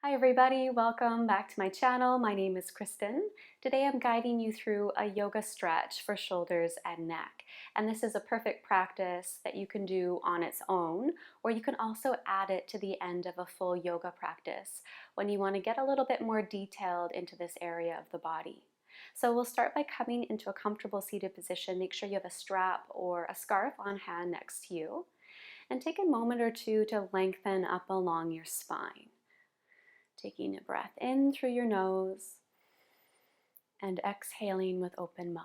Hi everybody, welcome back to my channel. My name is Kristen. Today I'm guiding you through a yoga stretch for shoulders and neck. And this is a perfect practice that you can do on its own, or you can also add it to the end of a full yoga practice when you want to get a little bit more detailed into this area of the body. So we'll start by coming into a comfortable seated position. Make sure you have a strap or a scarf on hand next to you. And take a moment or two to lengthen up along your spine. Taking a breath in through your nose and exhaling with open mouth.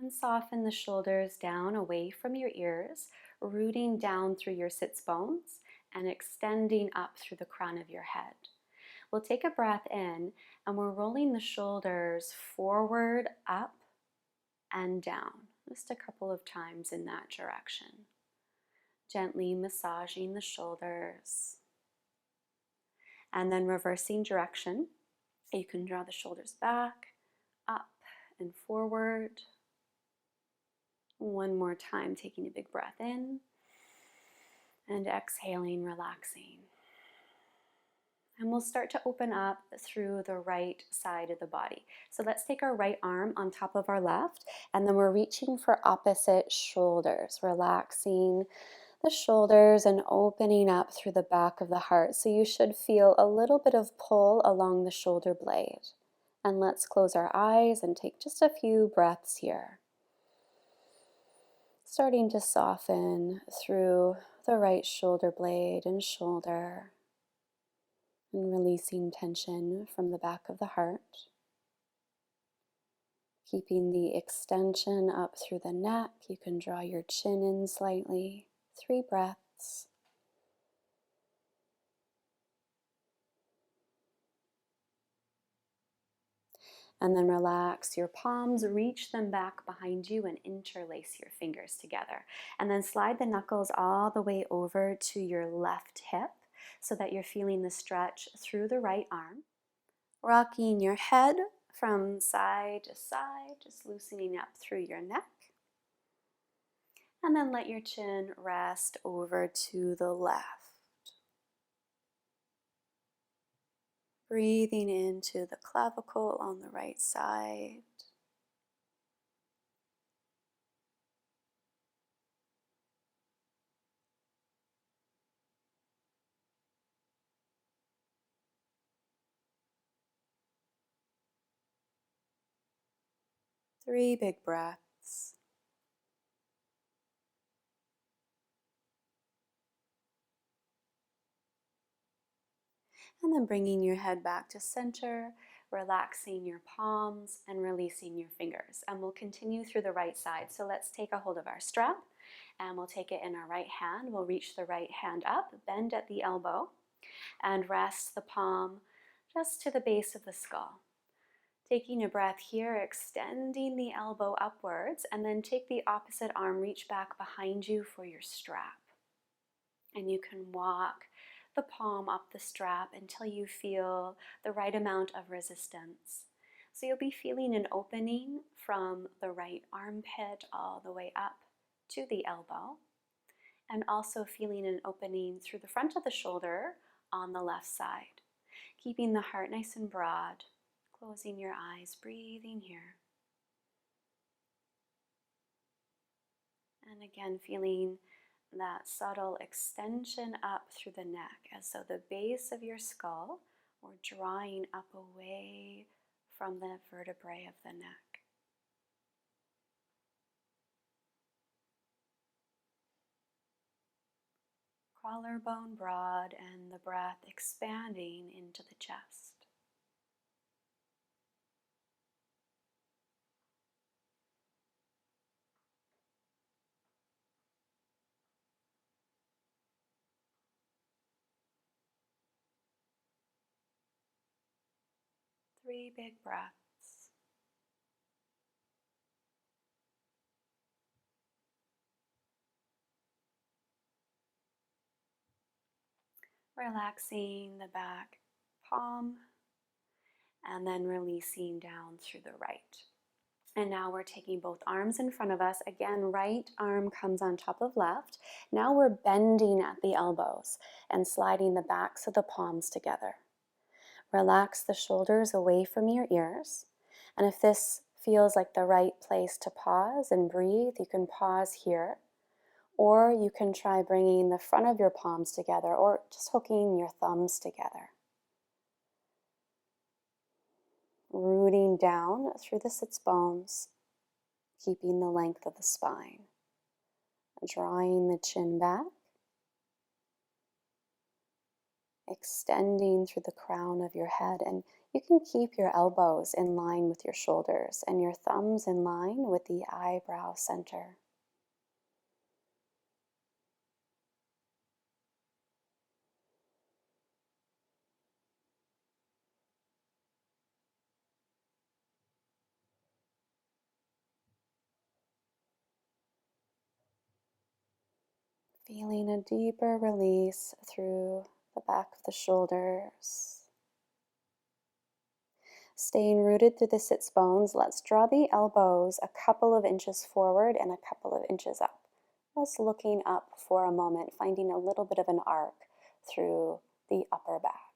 And soften the shoulders down away from your ears, rooting down through your sits bones and extending up through the crown of your head. We'll take a breath in and we're rolling the shoulders forward, up, and down. Just a couple of times in that direction. Gently massaging the shoulders. And then reversing direction. You can draw the shoulders back, up, and forward. One more time, taking a big breath in and exhaling, relaxing. And we'll start to open up through the right side of the body. So let's take our right arm on top of our left, and then we're reaching for opposite shoulders, relaxing the shoulders and opening up through the back of the heart. So you should feel a little bit of pull along the shoulder blade. And let's close our eyes and take just a few breaths here. Starting to soften through the right shoulder blade and shoulder. And releasing tension from the back of the heart. Keeping the extension up through the neck. You can draw your chin in slightly. 3 breaths. And then relax your palms, reach them back behind you and interlace your fingers together. And then slide the knuckles all the way over to your left hip so that you're feeling the stretch through the right arm. Rocking your head from side to side, just loosening up through your neck. And then let your chin rest over to the left. Breathing into the clavicle on the right side. Three big breaths. And then bringing your head back to center, relaxing your palms and releasing your fingers. And we'll continue through the right side. So let's take a hold of our strap and we'll take it in our right hand. We'll reach the right hand up, bend at the elbow, and rest the palm just to the base of the skull. Taking a breath here, extending the elbow upwards, and then take the opposite arm, reach back behind you for your strap. And you can walk the palm up the strap until you feel the right amount of resistance. So you'll be feeling an opening from the right armpit all the way up to the elbow, and also feeling an opening through the front of the shoulder on the left side. Keeping the heart nice and broad, closing your eyes, breathing here. And again, feeling that subtle extension up through the neck, as though the base of your skull were drawing up away from the vertebrae of the neck. Collarbone broad and the breath expanding into the chest. Three big breaths. Relaxing the back palm and then releasing down through the right. And now we're taking both arms in front of us. Again, right arm comes on top of left. Now we're bending at the elbows and sliding the backs of the palms together. Relax the shoulders away from your ears. And if this feels like the right place to pause and breathe, you can pause here. Or you can try bringing the front of your palms together or just hooking your thumbs together. Rooting down through the sits bones, keeping the length of the spine. Drawing the chin back. Extending through the crown of your head, and you can keep your elbows in line with your shoulders and your thumbs in line with the eyebrow center. Feeling a deeper release through the back of the shoulders. Staying rooted through the sits bones, let's draw the elbows a couple of inches forward and a couple of inches up. Just looking up for a moment, finding a little bit of an arc through the upper back.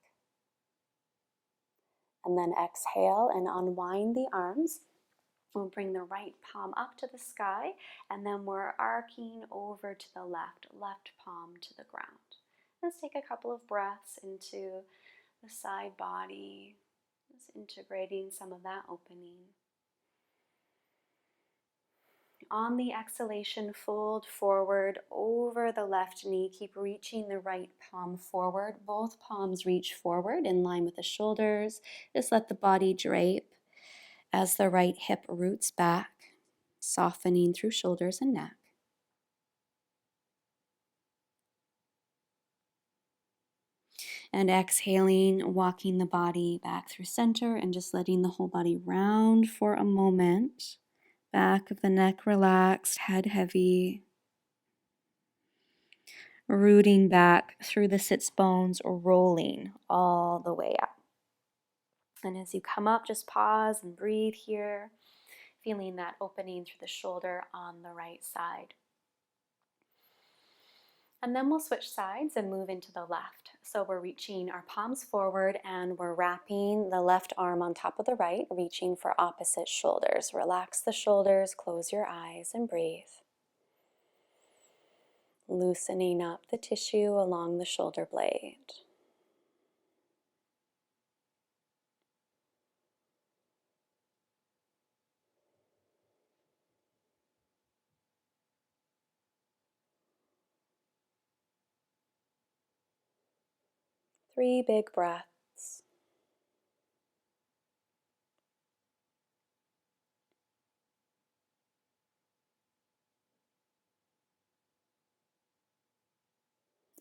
And then exhale and unwind the arms. We'll bring the right palm up to the sky, and then we're arcing over to the left palm to the ground. Let's take a couple of breaths into the side body, just integrating some of that opening. On the exhalation, fold forward over the left knee. Keep reaching the right palm forward. Both palms reach forward in line with the shoulders. Just let the body drape as the right hip roots back, softening through shoulders and neck. And exhaling, walking the body back through center and just letting the whole body round for a moment. Back of the neck relaxed, head heavy. Rooting back through the sits bones, rolling all the way up. And as you come up, just pause and breathe here, feeling that opening through the shoulder on the right side. And then we'll switch sides and move into the left. So we're reaching our palms forward and we're wrapping the left arm on top of the right, reaching for opposite shoulders. Relax the shoulders, close your eyes and breathe. Loosening up the tissue along the shoulder blade. Three big breaths.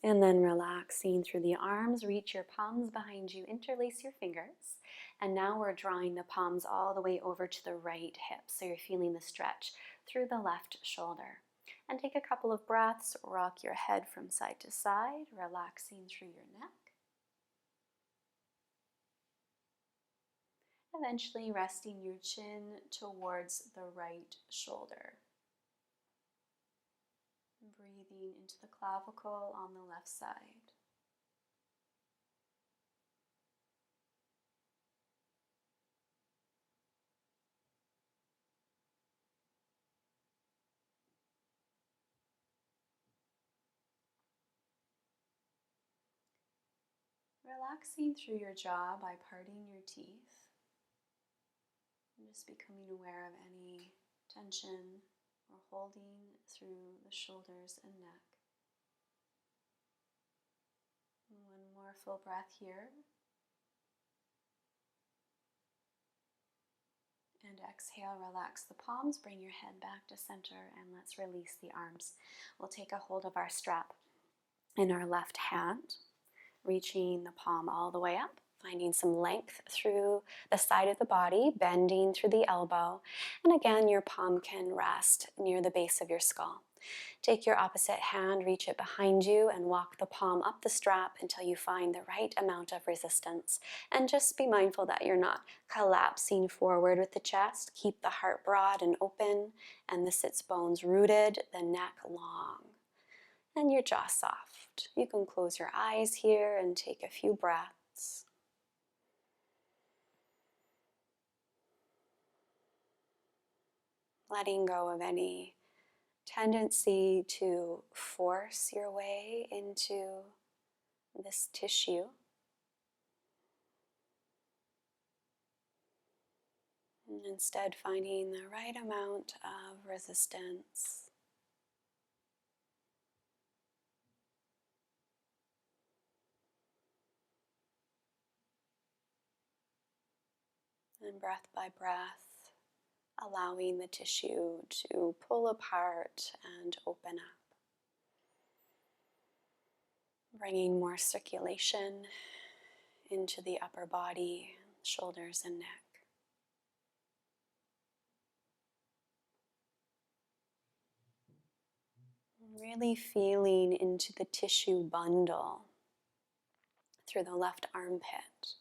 And then relaxing through the arms, reach your palms behind you, interlace your fingers. And now we're drawing the palms all the way over to the right hip. So you're feeling the stretch through the left shoulder. And take a couple of breaths, rock your head from side to side, relaxing through your neck. Eventually resting your chin towards the right shoulder. Breathing into the clavicle on the left side. Relaxing through your jaw by parting your teeth. And just becoming aware of any tension or holding through the shoulders and neck. One more full breath here. And exhale, relax the palms, bring your head back to center, and let's release the arms. We'll take a hold of our strap in our left hand, reaching the palm all the way up. Finding some length through the side of the body, bending through the elbow. And again, your palm can rest near the base of your skull. Take your opposite hand, reach it behind you, and walk the palm up the strap until you find the right amount of resistance. And just be mindful that you're not collapsing forward with the chest. Keep the heart broad and open, and the sits bones rooted, the neck long, and your jaw soft. You can close your eyes here and take a few breaths. Letting go of any tendency to force your way into this tissue. And instead finding the right amount of resistance. And breath by breath, allowing the tissue to pull apart and open up. Bringing more circulation into the upper body, shoulders and neck. Really feeling into the tissue bundle through the left armpit.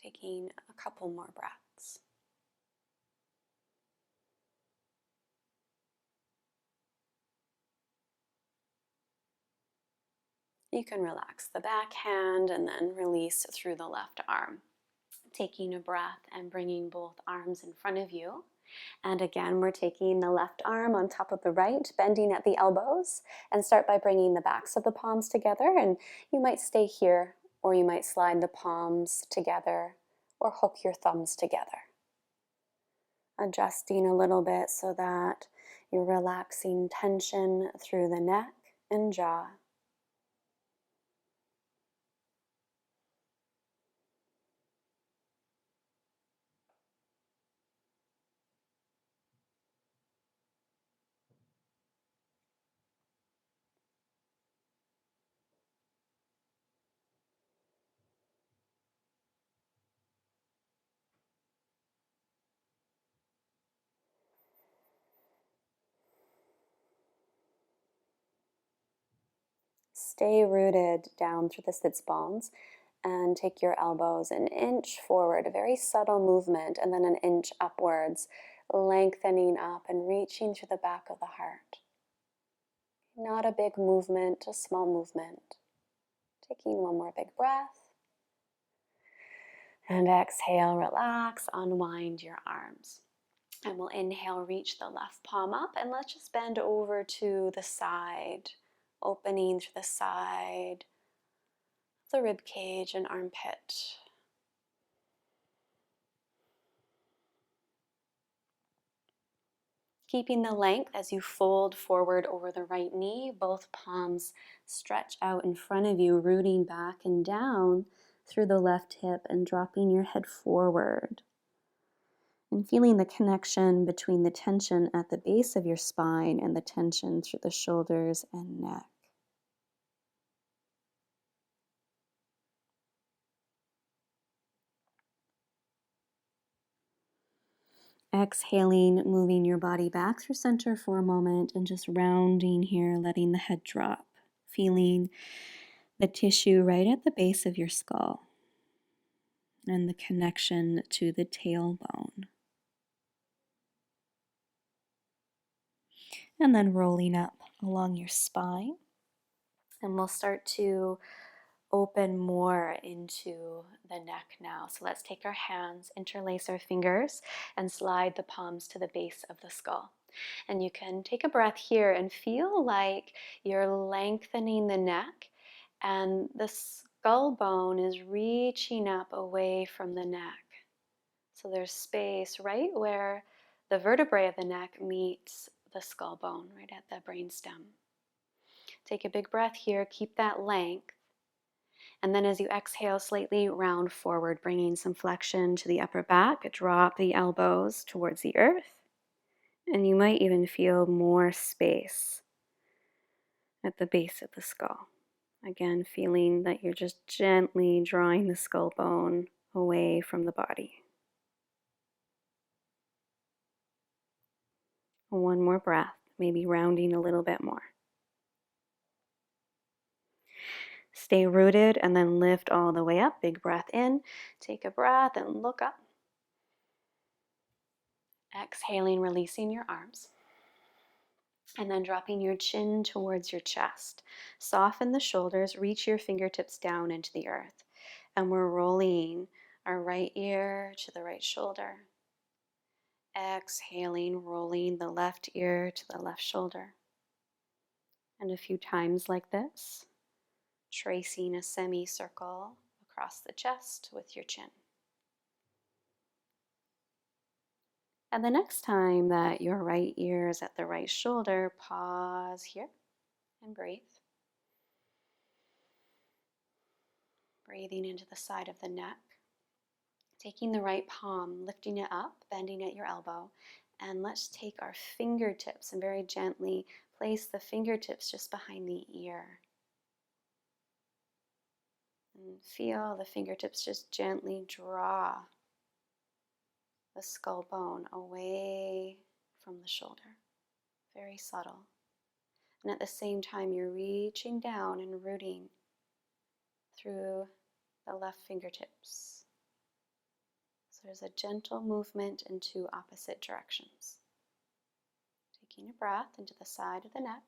Taking a couple more breaths. You can relax the back hand and then release through the left arm. Taking a breath and bringing both arms in front of you. And again, we're taking the left arm on top of the right, bending at the elbows, and start by bringing the backs of the palms together. And you might stay here, or you might slide the palms together, or hook your thumbs together. Adjusting a little bit so that you're relaxing tension through the neck and jaw. Stay rooted down through the sits bones and take your elbows an inch forward, a very subtle movement, and then an inch upwards, lengthening up and reaching through the back of the heart. Not a big movement, a small movement. Taking one more big breath. And exhale, relax, unwind your arms. And we'll inhale, reach the left palm up, and let's just bend over to the side, opening through the side, the rib cage and armpit. Keeping the length as you fold forward over the right knee, both palms stretch out in front of you, rooting back and down through the left hip and dropping your head forward. And feeling the connection between the tension at the base of your spine and the tension through the shoulders and neck. Exhaling, moving your body back through center for a moment and just rounding here, letting the head drop. Feeling the tissue right at the base of your skull and the connection to the tailbone. And then rolling up along your spine. And we'll start to open more into the neck now. So let's take our hands, interlace our fingers, and slide the palms to the base of the skull. And you can take a breath here and feel like you're lengthening the neck and the skull bone is reaching up away from the neck. So there's space right where the vertebrae of the neck meets the skull bone, right at the brainstem. Take a big breath here, keep that length. And then as you exhale, slightly round forward, bringing some flexion to the upper back. Drop the elbows towards the earth. And you might even feel more space at the base of the skull. Again, feeling that you're just gently drawing the skull bone away from the body. One more breath, maybe rounding a little bit more. Stay rooted and then lift all the way up. Big breath in. Take a breath and look up. Exhaling, releasing your arms. And then dropping your chin towards your chest. Soften the shoulders, reach your fingertips down into the earth. And we're rolling our right ear to the right shoulder. Exhaling, rolling the left ear to the left shoulder. And a few times like this, tracing a semicircle across the chest with your chin. And the next time that your right ear is at the right shoulder, pause here and breathe. Breathing into the side of the neck. Taking the right palm, lifting it up, bending at your elbow. And let's take our fingertips and very gently place the fingertips just behind the ear. And feel the fingertips just gently draw the skull bone away from the shoulder. Very subtle. And at the same time, you're reaching down and rooting through the left fingertips. So there's a gentle movement in two opposite directions. Taking a breath into the side of the neck.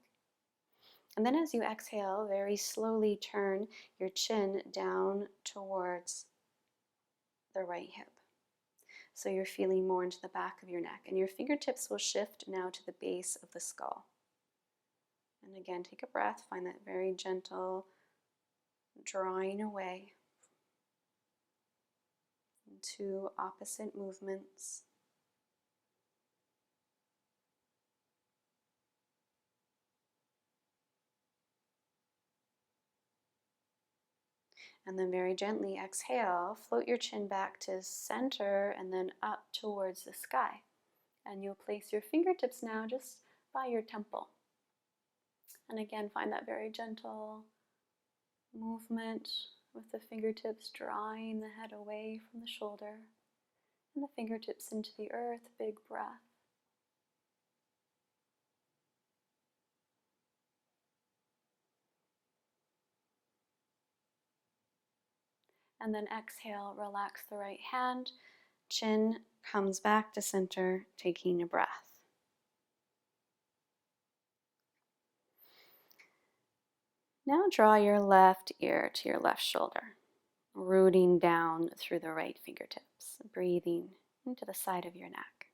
And then as you exhale, very slowly turn your chin down towards the right hip. So you're feeling more into the back of your neck. And your fingertips will shift now to the base of the skull. And again, take a breath. Find that very gentle drawing away in two opposite movements. And then very gently exhale, float your chin back to center and then up towards the sky. And you'll place your fingertips now just by your temple. And again, find that very gentle movement with the fingertips drawing the head away from the shoulder and the fingertips into the earth. Big breath. And then exhale, relax the right hand. Chin comes back to center, taking a breath. Now draw your left ear to your left shoulder, rooting down through the right fingertips, breathing into the side of your neck.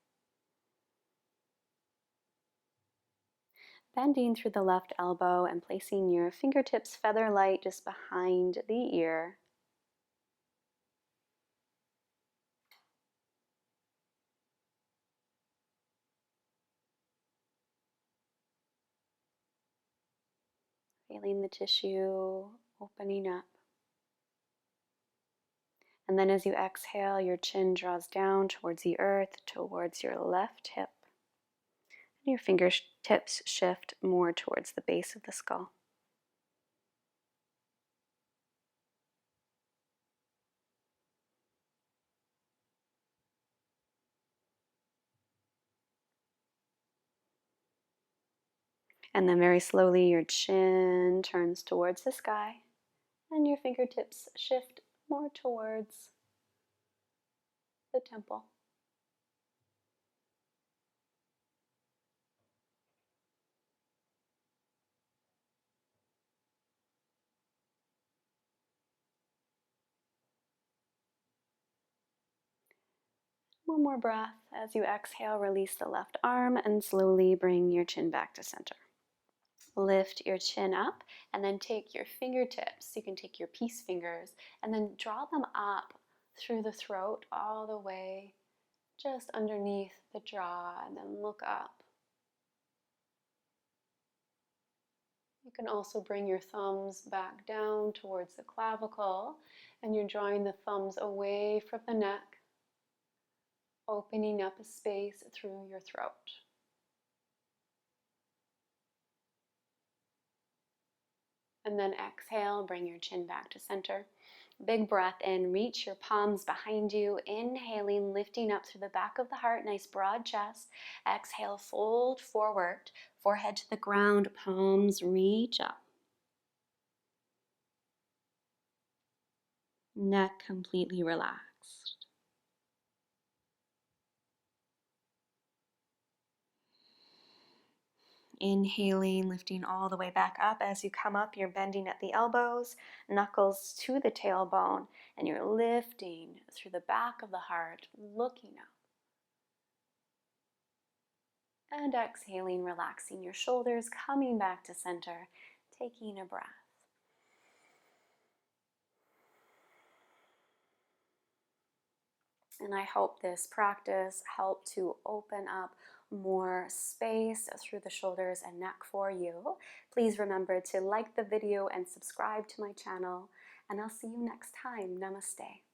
Bending through the left elbow and placing your fingertips feather light just behind the ear. Feeling the tissue opening up. And then as you exhale, your chin draws down towards the earth, towards your left hip. And your fingertips shift more towards the base of the skull. And then very slowly your chin turns towards the sky and your fingertips shift more towards the temple. One more breath. As you exhale, release the left arm and slowly bring your chin back to center. Lift your chin up and then take your fingertips. You can take your peace fingers and then draw them up through the throat all the way just underneath the jaw and then look up. You can also bring your thumbs back down towards the clavicle and you're drawing the thumbs away from the neck, opening up a space through your throat. And then exhale, bring your chin back to center. Big breath in, reach your palms behind you. Inhaling, lifting up through the back of the heart, nice broad chest. Exhale, fold forward, forehead to the ground, palms reach up. Neck completely relaxed. Inhaling, lifting all the way back up. As you come up, you're bending at the elbows, knuckles to the tailbone, and you're lifting through the back of the heart, looking up. And exhaling, relaxing your shoulders, coming back to center, taking a breath. And I hope this practice helped to open up more space through the shoulders and neck for you. Please remember to like the video and subscribe to my channel, and I'll see you next time. Namaste.